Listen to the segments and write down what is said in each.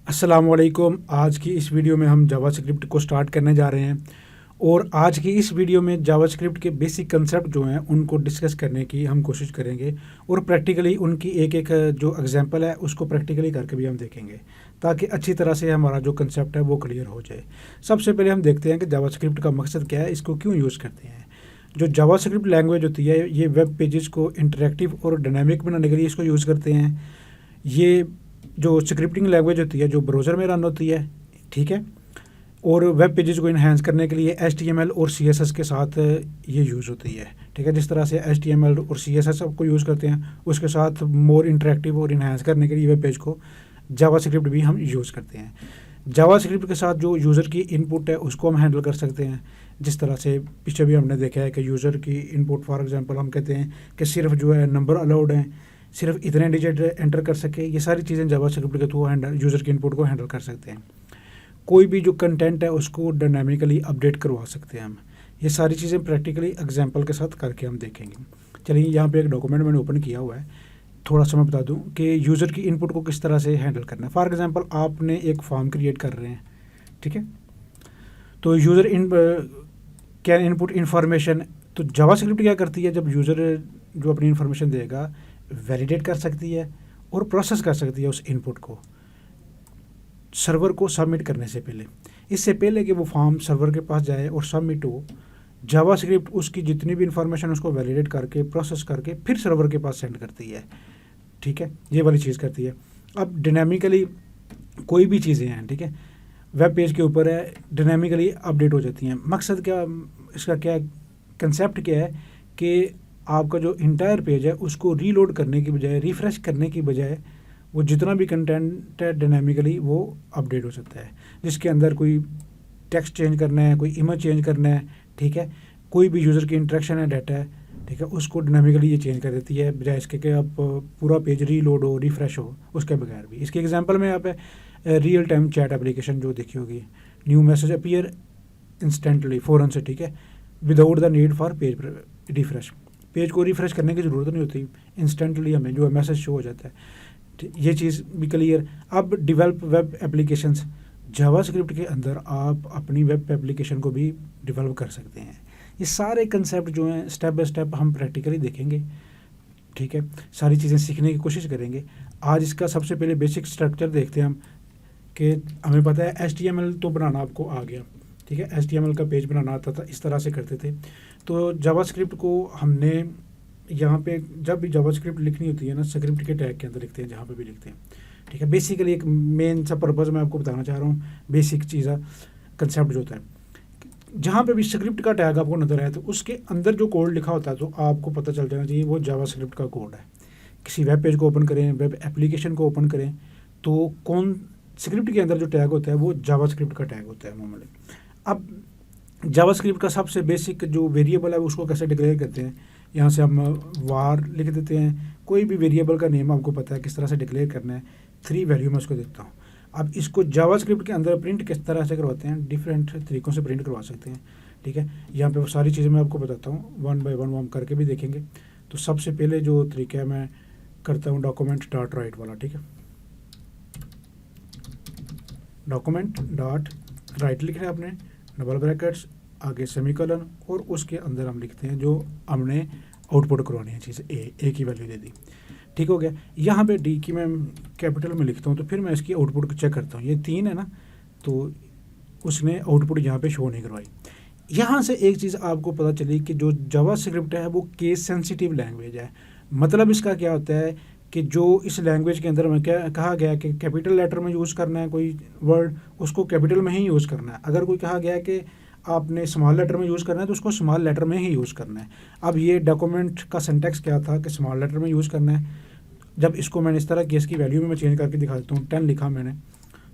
अस्सलामुअलैकुम। आज की इस वीडियो में हम जावास्क्रिप्ट को स्टार्ट करने जा रहे हैं और आज की इस वीडियो में जावास्क्रिप्ट के बेसिक कंसेप्ट जो हैं उनको डिस्कस करने की हम कोशिश करेंगे और प्रैक्टिकली उनकी एक एक जो एग्जांपल है उसको प्रैक्टिकली करके भी हम देखेंगे ताकि अच्छी तरह से हमारा जो कंसेप्ट है वो क्लियर हो जाए। सबसे पहले हम देखते हैं कि जावास्क्रिप्ट का मकसद क्या है, इसको क्यों यूज़ करते हैं। जो जावास्क्रिप्ट लैंग्वेज होती है ये वेब पेजेस को इंटरेक्टिव और डायनामिक बनाने के लिए इसको यूज़ करते हैं। ये जो स्क्रिप्टिंग लैंग्वेज होती है जो ब्राउज़र में रन होती है, ठीक है, और वेब पेजेस को इन्हांस करने के लिए HTML और CSS के साथ ये यूज़ होती है, ठीक है। जिस तरह से HTML और CSS को यूज़ करते हैं उसके साथ मोर इंटरेक्टिव और इन्हांस करने के लिए वेब पेज को जावास्क्रिप्ट भी हम यूज़ करते हैं। जावास्क्रिप्ट के साथ जो यूज़र की इनपुट है उसको हम हैंडल कर सकते हैं। जिस तरह से पीछे भी हमने देखा है कि यूज़र की इनपुट फॉर एग्जांपल हम कहते हैं कि सिर्फ जो है नंबर अलाउड हैं, सिर्फ इतने डिजिट एंटर कर सके। ये सारी चीज़ें जावास्क्रिप्ट के थ्रू हैंडल यूज़र की इनपुट को हैंडल कर सकते हैं। कोई भी जो कंटेंट है उसको डायनामिकली अपडेट करवा सकते हैं हम। ये सारी चीज़ें प्रैक्टिकली एग्जांपल के साथ करके हम देखेंगे। चलिए, यहाँ पे एक डॉक्यूमेंट मैंने ओपन किया हुआ है। थोड़ा सा मैं बता दूं कि यूज़र की इनपुट को किस तरह से हैंडल करना है। फॉर एग्जांपल आपने एक फॉर्म क्रिएट कर रहे हैं, ठीक है। तो user in can input information. तो जावास्क्रिप्ट क्या करती है, जब यूज़र जो अपनी इन्फॉर्मेशन देगा वैलिडेट कर सकती है और प्रोसेस कर सकती है उस इनपुट को सर्वर को सबमिट करने से पहले। इससे पहले कि वो फॉर्म सर्वर के पास जाए और सबमिट हो, जावास्क्रिप्ट उसकी जितनी भी इंफॉर्मेशन उसको वैलिडेट करके प्रोसेस करके फिर सर्वर के पास सेंड करती है, ठीक है। ये वाली चीज़ करती है। अब डायनामिकली कोई भी चीज़ें हैं, ठीक है, वेब पेज के ऊपर है, डायनामिकली अपडेट हो जाती हैं। मकसद क्या, इसका क्या कंसेप्ट क्या है कि आपका जो इंटायर पेज है उसको रीलोड करने की बजाय, रिफ़्रेश करने की बजाय, वो जितना भी कंटेंट है डायनामिकली वो अपडेट हो सकता है। जिसके अंदर कोई टेक्स्ट चेंज करना है, कोई इमेज चेंज करना है, ठीक है, कोई भी यूज़र की इंटरेक्शन है, डाटा है, ठीक है, उसको डायनामिकली ये चेंज कर देती है बजाय इसके कि आप पूरा पेज रीलोड हो, रिफ़्रेश हो उसके बगैर भी। इसके एग्जांपल में आप रियल टाइम चैट एप्लीकेशन जो देखी होगी, न्यू मैसेज अपीयर इंस्टेंटली, फ़ौरन से, ठीक है, without the need for page refresh. Page को रिफ़्रेश करने की ज़रूरत नहीं होती, इंस्टेंटली हमें जो है मैसेज शो हो जाता है। ये चीज़ भी क्लियर। अब डेवलप वेब एप्लीकेशंस, जावास्क्रिप्ट के अंदर आप अपनी वेब एप्लीकेशन को भी डेवलप कर सकते हैं। ये सारे कंसेप्ट जो हैं स्टेप बाय स्टेप हम प्रैक्टिकली देखेंगे, ठीक है, सारी चीज़ें सीखने की कोशिश करेंगे। आज इसका सबसे पहले बेसिक स्ट्रक्चर देखते हैं हम कि हमें पता है HTML तो बनाना आपको आ गया, ठीक है, HTML का पेज बनाना आता था, इस तरह से करते थे। तो जावास्क्रिप्ट को हमने यहाँ पे जब भी जावास्क्रिप्ट लिखनी होती है ना, स्क्रिप्ट के टैग के अंदर लिखते हैं, जहाँ पे भी लिखते हैं, ठीक है। बेसिकली एक मेन सा पर्पज़ मैं आपको बताना चाह रहा हूँ, बेसिक चीज़ कंसेप्ट जो होता है, जहाँ पे भी स्क्रिप्ट का टैग आपको नजर आए तो उसके अंदर जो कोड लिखा होता है तो आपको पता चल जाना चाहिए वो जावास्क्रिप्ट का कोड है। किसी वेब पेज को ओपन करें, वेब एप्लीकेशन को ओपन करें, तो कौन स्क्रिप्ट के अंदर जो टैग होता है वो जावास्क्रिप्ट का टैग होता है नॉर्मली। अब जावास्क्रिप्ट का सबसे बेसिक जो वेरिएबल है उसको कैसे डिक्लेयर करते हैं, यहाँ से हम वार लिख देते हैं। कोई भी वेरिएबल का नेम आपको पता है किस तरह से डिक्लेयर करना है, 3 वैल्यू मैं उसको देता हूँ। अब इसको जावास्क्रिप्ट के अंदर प्रिंट किस तरह से करवाते हैं, डिफरेंट तरीक़ों से प्रिंट करवा सकते हैं, ठीक है। यहाँ पे वो सारी चीज़ें मैं आपको बताता हूँ, वन बाय वन हम करके भी देखेंगे। तो सबसे पहले जो तरीका है मैं करता हूँ डॉक्यूमेंट डॉट राइट वाला, ठीक है, डॉक्यूमेंट डॉट राइट लिखना है आपने, डबल ब्रैकेट्स, आगे सेमीकोलन, और उसके अंदर हम लिखते हैं जो हमने आउटपुट करवानी है चीज़ ए की वैल्यू दे दी, ठीक हो गया। यहाँ पे डी की मैं कैपिटल में लिखता हूँ तो फिर मैं इसकी आउटपुट चेक करता हूँ, ये 3 है ना, तो उसने आउटपुट यहाँ पे शो नहीं करवाई। यहाँ से एक चीज़ आपको पता चली कि जो जावास्क्रिप्ट है वो केस सेंसिटिव लैंग्वेज है। मतलब इसका क्या होता है कि जो इस लैंग्वेज के अंदर में क्या कहा गया कि कैपिटल लेटर में यूज़ करना है कोई वर्ड, उसको कैपिटल में ही यूज़ करना है। अगर कोई कहा गया कि आपने स्मॉल लेटर में यूज़ करना है तो उसको स्मॉल लेटर में ही यूज़ करना है। अब ये डॉक्यूमेंट का सिंटैक्स क्या था कि स्मॉल लेटर में यूज़ करना है। जब इसको मैंने इस तरह केस की वैल्यू में मैं चेंज करके दिखा देता हूँ, 10 लिखा मैंने,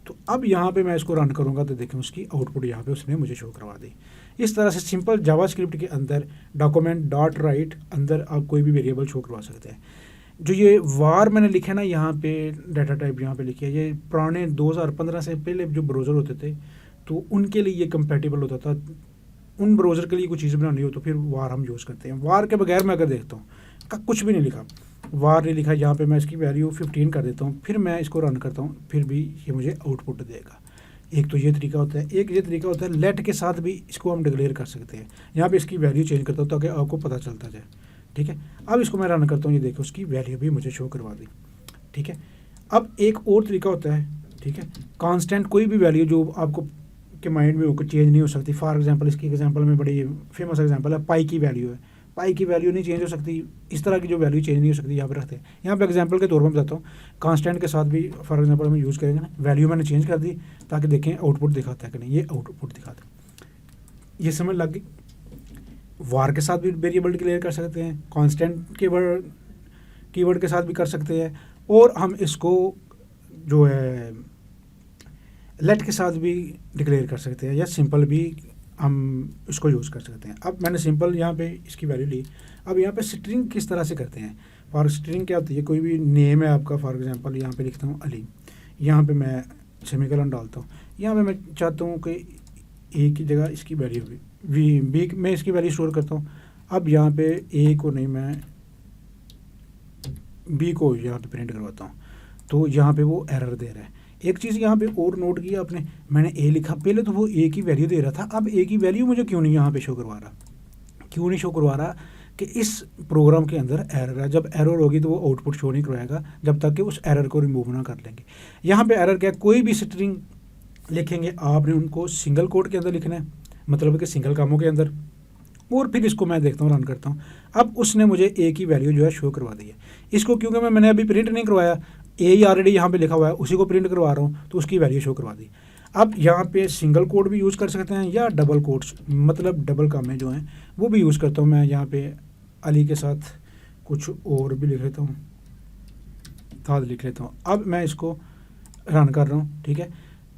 तो अब यहाँ पे मैं इसको रन करूँगा तो देखें उसकी आउटपुट यहाँ पे उसने मुझे शो करवा दी। इस तरह से सिंपल जावास्क्रिप्ट के अंदर डॉक्यूमेंट डॉट राइट अंदर आप कोई भी वेरिएबल शो करवा सकते हैं। जो ये वार मैंने लिखा है ना, यहाँ पे डाटा टाइप यहाँ पे लिखी है, ये पुराने 2015 से पहले जो ब्राउज़र होते थे तो उनके लिए ये कंपैटिबल होता था। उन ब्राउज़र के लिए कोई चीज़ बनानी हो तो फिर वार हम यूज़ करते हैं। वार के बगैर मैं अगर देखता हूँ का कुछ भी नहीं लिखा, वार नहीं लिखा, यहाँ पे मैं इसकी वैल्यू 15 कर देता हूँ, फिर मैं इसको रन करता हूँ, फिर भी ये मुझे आउटपुट देगा। एक तो ये तरीका होता है। एक ये तरीका होता है लेट के साथ भी इसको हम डिक्लेयर कर सकते हैं। यहाँ पे इसकी वैल्यू चेंज करता हूँ ताकि आपको पता चलता जाए, ठीक है। अब इसको मैं रन करता हूँ, ये देखो उसकी वैल्यू भी मुझे शो करवा दी, ठीक है। अब एक और तरीका होता है, ठीक है, कांस्टेंट कोई भी वैल्यू जो आपको के माइंड में होकर चेंज नहीं हो सकती। फॉर एग्जांपल इसकी एग्जांपल में बड़ी फेमस एग्जांपल है, पाई की वैल्यू है, पाई की वैल्यू नहीं चेंज हो सकती, इस तरह की जो वैल्यू चेंज नहीं हो सकती यहाँ पे रखते हैं। यहाँ पे एग्जांपल के तौर पर बताता हूँ, कांस्टेंट के साथ भी फॉर एग्जांपल हम यूज़ करेंगे ना, वैल्यू मैंने चेंज कर दी ताकि देखें आउटपुट दिखाता है कि नहीं, ये आउटपुट दिखाता है। ये समझ लग गई। वार के साथ भी वेरिएबल डिक्लेयर कर सकते हैं, कांस्टेंट कीवर्ड के साथ भी कर सकते हैं, और हम इसको जो है लेट के साथ भी डिक्लेयर कर सकते हैं, या सिंपल भी हम इसको यूज़ कर सकते हैं। अब मैंने सिंपल यहाँ पे इसकी वैल्यू ली। अब यहाँ पे स्ट्रिंग किस तरह से करते हैं, फॉर स्ट्रिंग क्या होती है, कोई भी नेम है आपका, फॉर एग्जांपल यहाँ पे लिखता हूँ अली, यहाँ पे मैं सेमीकोलन डालता हूँ, यहाँ पे मैं चाहता हूँ कि ए की जगह इसकी वैल्यू बी मैं इसकी वैल्यू स्टोर करता हूँ। अब यहाँ पे ए को नहीं, मैं बी को यहाँ पे प्रिंट करवाता हूँ, तो यहाँ पे वो एरर दे रहा है। एक चीज़ यहाँ पे और नोट किया आपने, मैंने ए लिखा, पहले तो वो ए की वैल्यू दे रहा था, अब ए की वैल्यू मुझे क्यों नहीं यहाँ पे शो करवा रहा, क्यों नहीं शो करवा रहा कि इस प्रोग्राम के अंदर एरर है। जब एरर होगी तो वो आउटपुट शो नहीं करवाएगा जब तक कि उस एरर को रिमूव ना कर लेंगे। यहाँ पे एरर क्या, कोई भी स्ट्रिंग लिखेंगे आपने उनको सिंगल कोड के अंदर लिखना है, मतलब कि सिंगल कामों के अंदर, और फिर इसको मैं देखता हूँ, रन करता हूँ। अब उसने मुझे ए की वैल्यू जो है शो करवा दी है। इसको क्योंकि मैंने अभी प्रिंट नहीं करवाया, ए ही ऑलरेडी यहाँ पे लिखा हुआ है, उसी को प्रिंट करवा रहा हूँ, तो उसकी वैल्यू शो करवा दी। अब यहाँ पे सिंगल कोड भी यूज़ कर सकते हैं या डबल कोड्स, मतलब डबल कामें जो हैं वो भी यूज़ करता हूँ। मैं यहाँ पे अली के साथ कुछ और भी लिख लेता हूँ, ताद लिख लेता हूँ। अब मैं इसको रन कर रहा हूँ, ठीक है।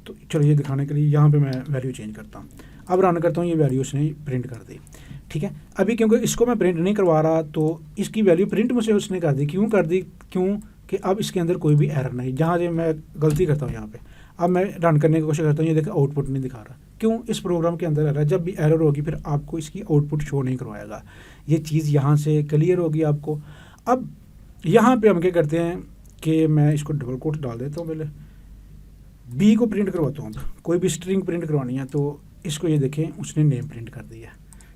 तो चलो ये दिखाने के लिए यहाँ पे मैं वैल्यू चेंज करता हूँ। अब रन करता हूँ, ये वैल्यू उसने प्रिंट कर दी, ठीक है। अभी क्योंकि इसको मैं प्रिंट नहीं करवा रहा तो इसकी वैल्यू प्रिंट मुझे उसने कर दी। क्यों कर दी, क्यों कि अब इसके अंदर कोई भी एरर नहीं, जहाँ से मैं गलती करता हूँ यहाँ पे। अब मैं रन करने की कोशिश करता हूँ, ये देखो आउटपुट नहीं दिखा रहा। क्यों, इस प्रोग्राम के अंदर एरर है, जब भी एरर होगी फिर आपको इसकी आउटपुट शो नहीं करवाएगा। ये चीज़ यहाँ से क्लियर होगी आपको। अब यहाँ पे हम क्या करते हैं कि मैं इसको डबल कोट डाल देता हूँ, पहले बी को प्रिंट करवाता हूँ। अब कोई भी स्ट्रिंग प्रिंट करवानी है तो इसको ये देखें उसने नेम प्रिंट कर दिया,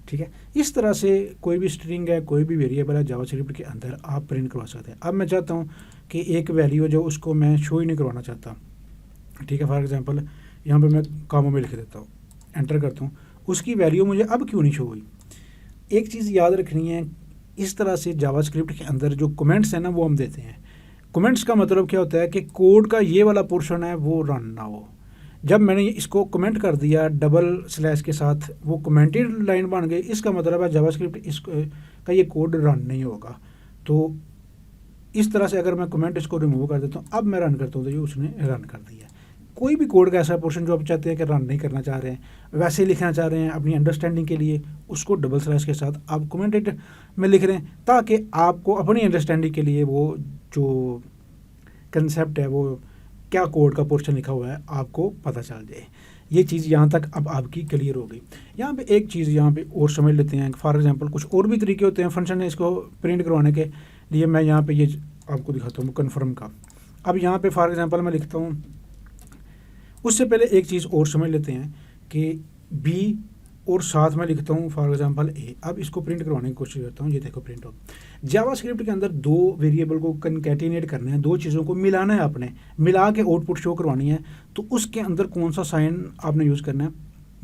ठीक है। इस तरह से कोई भी स्ट्रिंग है, कोई भी वेरिएबल है जावास्क्रिप्ट के अंदर आप प्रिंट करवा सकते हैं। अब मैं चाहता हूँ कि एक वैल्यू जो उसको मैं शो ही नहीं करवाना चाहता, ठीक है। फॉर एग्जांपल यहाँ पे मैं कामों में लिख देता हूँ, एंटर करता हूँ, उसकी वैल्यू मुझे अब क्यों नहीं शो हुई। एक चीज़ याद रखनी है, इस तरह से जावास्क्रिप्ट के अंदर जो कमेंट्स हैं ना वो हम देते हैं। कमेंट्स का मतलब क्या होता है कि कोड का ये वाला पोर्शन है वो रन ना हो। जब मैंने इसको कमेंट कर दिया डबल स्लैश के साथ, वो कमेंटेड लाइन बन गई, इसका मतलब है जावास्क्रिप्ट इसको का ये कोड रन नहीं होगा। तो इस तरह से अगर मैं कमेंट इसको रिमूव कर देता हूँ, अब मैं रन करता हूँ तो ये उसने रन कर दिया। कोई भी कोड का ऐसा पोर्शन जो आप चाहते हैं कि रन नहीं करना चाह रहे हैं, वैसे लिखना चाह रहे हैं अपनी अंडरस्टैंडिंग के लिए, उसको डबल स्लैश के साथ आप कमेंटेड में लिख रहे हैं ताकि आपको अपनी अंडरस्टैंडिंग के लिए वो जो कंसेप्ट है, वो क्या कोड का पोर्शन लिखा हुआ है, आपको पता चल जाए। ये चीज़ यहाँ तक अब आपकी क्लियर हो गई। यहाँ पे एक चीज़ यहाँ पे और समझ लेते हैं। फॉर एग्जांपल कुछ और भी तरीके होते हैं फंक्शन है इसको प्रिंट करवाने के लिए। मैं यहाँ पे ये आपको दिखाता हूँ कन्फर्म का। अब यहाँ पे फॉर एग्जांपल मैं लिखता हूँ, उससे पहले एक चीज़ और समझ लेते हैं कि बी और साथ में लिखता हूँ फॉर एग्जांपल ए। अब इसको प्रिंट करवाने की कोशिश करता हूँ, ये देखो प्रिंट हो। जावास्क्रिप्ट के अंदर दो वेरिएबल को कनकैटिनेट करना है, दो चीज़ों को मिलाना है, आपने मिला के आउटपुट शो करवानी है। तो उसके अंदर कौन सा साइन आपने यूज़ करना है,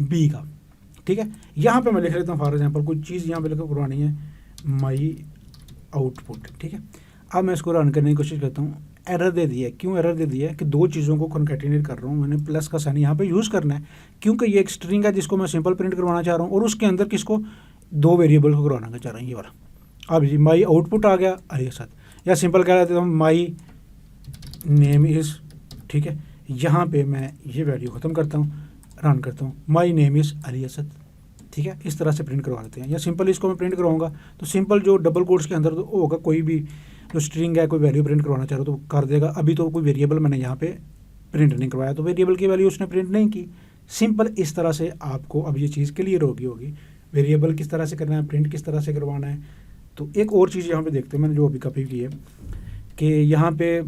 बी का, ठीक है। यहाँ पे मैं लिख लेता हूँ फॉर एग्जांपल कोई चीज़ यहाँ पे लिख करवानी है माई आउटपुट, ठीक है। अब मैं इसको रन करने की कोशिश करता हूँ, एरर दे दिया है। क्यों एरर दे दिया है कि दो चीज़ों को कॉन्कैटिनेट कर रहा हूँ, मैंने प्लस का साइन यहाँ पे यूज़ करना है क्योंकि ये एक स्ट्रिंग है जिसको मैं सिंपल प्रिंट करवाना चाह रहा हूँ और उसके अंदर किसको, दो वेरिएबल को करवाना चाह रहा हूँ, ये वाला। अब जी माई आउटपुट आ गया अरे साथ, या सिंपल कह देता हूँ माई नेम इज़, ठीक है। यहाँ पे मैं ये वैल्यू ख़त्म करता हूँ, रन करता हूँ, my name is Ali Asad, ठीक है। इस तरह से प्रिंट करवा देते हैं। या सिंपल इसको मैं प्रिंट करवाऊँगा तो सिंपल जो डबल कोट्स के अंदर तो होगा, कोई भी जो स्ट्रिंग है कोई वैल्यू प्रिंट करवाना चाह रहा हो तो कर देगा। अभी तो कोई वेरिएबल मैंने यहाँ पे प्रिंट नहीं करवाया तो वेरिएबल की वैल्यू उसने प्रिंट नहीं की। सिंपल इस तरह से आपको अब ये चीज़ क्लियर होगी। वेरिएबल किस तरह से करना है, प्रिंट किस तरह से करवाना है, तो एक और चीज़ यहाँ पे देखते हैं, मैंने जो अभी कॉपी की है कि यहाँ पे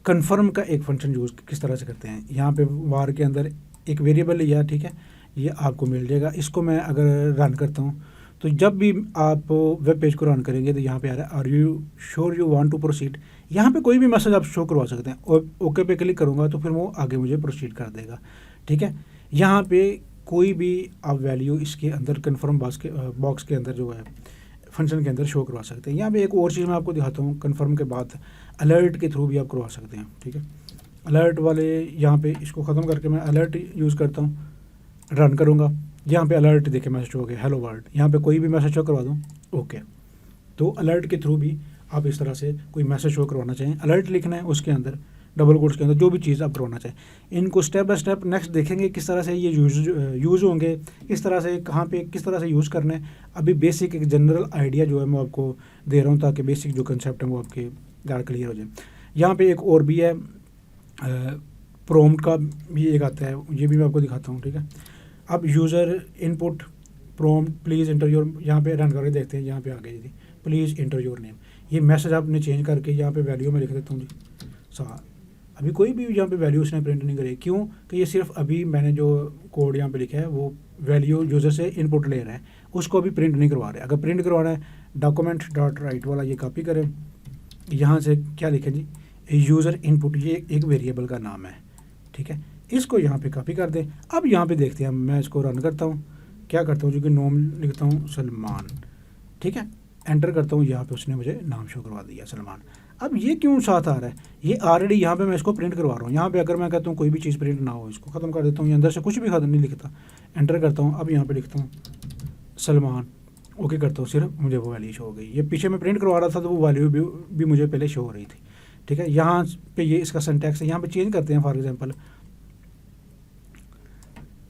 कन्फर्म का एक फंक्शन यूज़ किस तरह से करते हैं। यहाँ पे वार के अंदर एक वेरिएबल लिया, ठीक है, ये आपको मिल जाएगा। इसको मैं अगर रन करता हूँ तो जब भी आप वेब पेज को रन करेंगे तो यहाँ पे आ रहा है are you sure you want to proceed. यहाँ पे कोई भी मैसेज आप शो करवा सकते हैं और ओके पे क्लिक करूँगा तो फिर वो आगे मुझे प्रोसीड कर देगा, ठीक है। यहाँ पे कोई भी आप वैल्यू इसके अंदर कन्फर्म बॉक्स के अंदर जो है फंक्शन के अंदर शो करवा सकते हैं। यहाँ पे एक और चीज़ मैं आपको दिखाता हूँ, कन्फर्म के बाद अलर्ट के थ्रू भी आप करवा सकते हैं, ठीक है। अलर्ट वाले यहाँ पे इसको ख़त्म करके मैं अलर्ट यूज़ करता हूँ, रन करूँगा, यहाँ पे अलर्ट देखे मैसेज हो गया हेलो वर्ल्ड। यहाँ पे कोई भी मैसेज शो करवा दूँ ओके। तो अलर्ट के थ्रू भी आप इस तरह से कोई मैसेज शो करवाना चाहें, अलर्ट लिखना है, उसके अंदर डबल कोट्स के अंदर जो भी चीज़ आप करवाना चाहें। इनको स्टेप बाय स्टेप नेक्स्ट देखेंगे किस तरह से ये यूज़ होंगे, किस तरह से कहाँ पे किस तरह से यूज़ करने। अभी बेसिक एक जनरल आइडिया जो है मैं आपको दे रहा हूँ ताकि बेसिक जो कंसेप्ट है वो आपके ज़्यादा क्लियर हो जाए। यहाँ पे एक और भी है, प्रॉम्प्ट का भी एक आता है, ये भी मैं आपको दिखाता हूँ, ठीक है। अब user input prompt please inter your, यहाँ पे रन करके देखते हैं, यहाँ पे आ गई जी प्लीज़ इंटर योर नेम। ये मैसेज आपने चेंज करके यहाँ पे वैल्यू में लिख देता हूँ जी सा। अभी कोई भी यहाँ पे वैल्यू उसने प्रिंट नहीं करी, क्यों कि ये सिर्फ अभी मैंने जो कोड यहाँ पे लिखा है वो वैल्यू यूज़र से इनपुट ले रहा है, उसको अभी प्रिंट नहीं करवा रहे। अगर प्रिंट करवाना है डॉक्यूमेंट डॉट राइट वाला ये कॉपी करें, यहाँ से क्या लिखें जी यूज़र इनपुट, ये एक वेरिएबल का नाम है, ठीक है। इसको यहाँ पे कॉपी कर दें। अब यहाँ पे देखते हैं, मैं इसको रन करता हूँ, क्या करता हूँ जो कि नोम लिखता हूँ सलमान, ठीक है, एंटर करता हूँ, यहाँ पे उसने मुझे नाम शो करवा दिया सलमान। अब ये क्यों साथ आ रहा है, ये ऑलरेडी यहाँ पे मैं इसको प्रिंट करवा रहा हूँ। यहाँ पे अगर मैं कहता हूँ कोई भी चीज़ प्रिंट ना हो, इसको ख़त्म कर देता हूँ, ये अंदर से कुछ भी ख़त्म नहीं लिखता, एंटर करता हूँ। अब यहाँ पे लिखता हूँ सलमान, ओके करता हूँ, सिर्फ मुझे वो वैल्यू शो हो गई। ये पीछे मैं प्रिंट करवा रहा था तो वो वैल्यू भी मुझे पहले शो हो रही थी, ठीक है। यहाँ पे ये इसका सिंटैक्स है, यहाँ पे चेंज करते हैं, फॉर एग्जांपल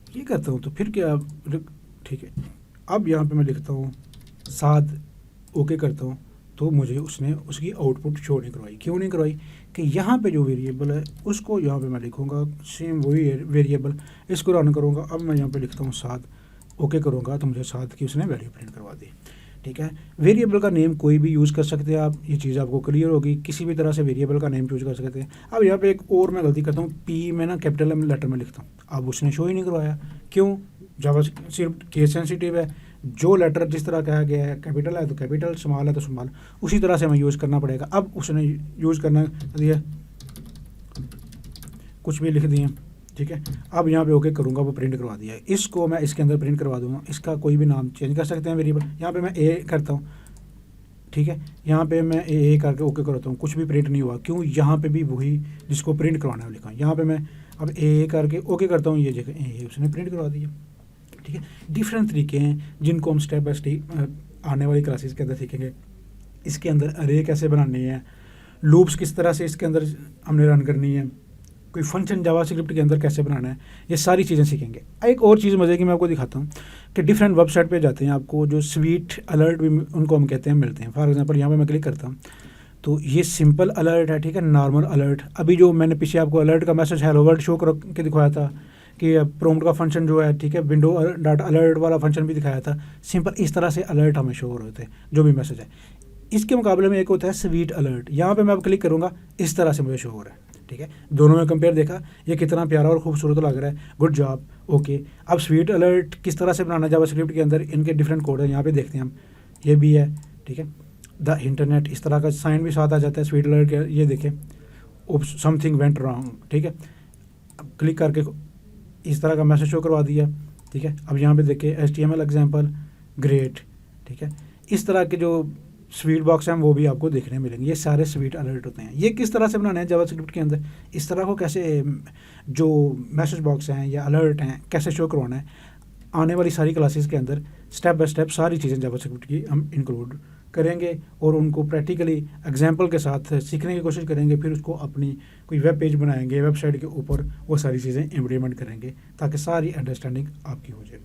ये करता हूँ तो फिर क्या, ठीक है। अब यहाँ पे मैं लिखता हूँ साथ, ओके करता हूँ तो मुझे उसने उसकी आउटपुट शो नहीं करवाई। क्यों नहीं करवाई कि यहाँ पे जो वेरिएबल है उसको यहाँ पे मैं लिखूँगा सेम वही वेरिएबल, इसको रन करूँगा। अब मैं यहाँ पे लिखता हूँ साथ, ओके करूँगा तो मुझे साथ की उसने वैल्यू प्रिंट करवा दी, ठीक है। वेरिएबल का नेम कोई भी यूज़ कर सकते हैं आप, ये चीज़ आपको क्लियर होगी, किसी भी तरह से वेरिएबल का नेम यूज़ कर सकते हैं। अब यहाँ पे एक और मैं गलती करता हूँ, पी में ना कैपिटल लेटर में लिखता हूँ, अब उसने शो ही नहीं करवाया। क्यों, जावा सिर्फ केस सेंसिटिव है, जो लेटर जिस तरह कहा गया है, कैपिटल है तो कैपिटल, स्मॉल है तो स्मॉल, उसी तरह से हमें यूज़ करना पड़ेगा। अब उसने यूज़ करना दिया, कुछ भी लिख दिए, ठीक है। अब यहाँ पे ओके करूँगा, वो प्रिंट करवा दिया है। इसको मैं इसके अंदर प्रिंट करवा दूँगा, इसका कोई भी नाम चेंज कर सकते हैं वेरिएबल। यहाँ पे मैं ए करता हूँ, ठीक है, यहाँ पे मैं ए करके ओके करता हूँ, कुछ भी प्रिंट नहीं हुआ। क्यों, यहाँ पे भी वही जिसको प्रिंट करवाना है लिखा। यहाँ पे मैं अब ए करके ओके करता हूँ, ये जगह ए उसने प्रिंट करवा दिया, ठीक है। डिफरेंट तरीके हैं जिनको हम स्टेप बाय स्टेप आने वाली क्लासेस के अंदर सीखेंगे। इसके अंदर अरे कैसे बनानी है, लूप्स किस तरह से इसके अंदर हमने रन करनी है, कोई फंक्शन जावास्क्रिप्ट के अंदर कैसे बनाना है, ये सारी चीज़ें सीखेंगे। एक और चीज़ मज़े की मैं आपको दिखाता हूँ कि डिफरेंट वेबसाइट पे जाते हैं, आपको जो स्वीट अलर्ट भी उनको हम कहते हैं मिलते हैं। फॉर एग्जांपल यहाँ पे मैं क्लिक करता हूँ तो ये सिंपल अलर्ट है, ठीक है, नॉर्मल अलर्ट। अभी जो मैंने पीछे आपको अलर्ट का मैसेज हेलो वर्ल्ड शो कर के दिखाया था कि प्रॉम्प्ट का फंक्शन जो है, ठीक है, विंडो डॉट अलर्ट वाला फंक्शन भी दिखाया था। सिंपल इस तरह से अलर्ट हमें शो हो रहे थे जो भी मैसेज है। इसके मुकाबले में एक होता है स्वीट अलर्ट, यहाँ पे मैं अब क्लिक करूँगा, इस तरह से मुझे शो हो रहा है, ठीक है। दोनों में कंपेयर देखा, ये कितना प्यारा और खूबसूरत लग रहा है, गुड जॉब, ओके। अब स्वीट अलर्ट किस तरह से बनाना जावास्क्रिप्ट के अंदर, इनके डिफरेंट कोड है, यहाँ पे देखते हैं हम, ये भी है, ठीक है। द इंटरनेट, इस तरह का साइन भी साथ आ जाता है स्वीट अलर्ट के, ये देखें, समथिंग वेंट रॉन्ग, ठीक है। अब क्लिक करके इस तरह का मैसेज शो करवा दिया, ठीक है। अब यहाँ पे देखिए HTML एग्जाम्पल, ग्रेट, ठीक है। इस तरह के जो स्वीट बॉक्स हैं वो भी आपको देखने मिलेंगे। ये सारे स्वीट अलर्ट होते हैं। ये किस तरह से बनाने हैं जावास्क्रिप्ट के अंदर, इस तरह को कैसे जो मैसेज बॉक्स हैं या अलर्ट हैं कैसे शो करवाना है, आने वाली सारी क्लासेस के अंदर स्टेप बाय स्टेप सारी चीज़ें जावास्क्रिप्ट की हम इंक्लूड करेंगे और उनको प्रैक्टिकली एग्जाम्पल के साथ सीखने की कोशिश करेंगे। फिर उसको अपनी कोई वेब पेज बनाएंगे, वेबसाइट के ऊपर वो सारी चीज़ें इम्प्लीमेंट करेंगे ताकि सारी अंडरस्टैंडिंग आपकी हो जाए।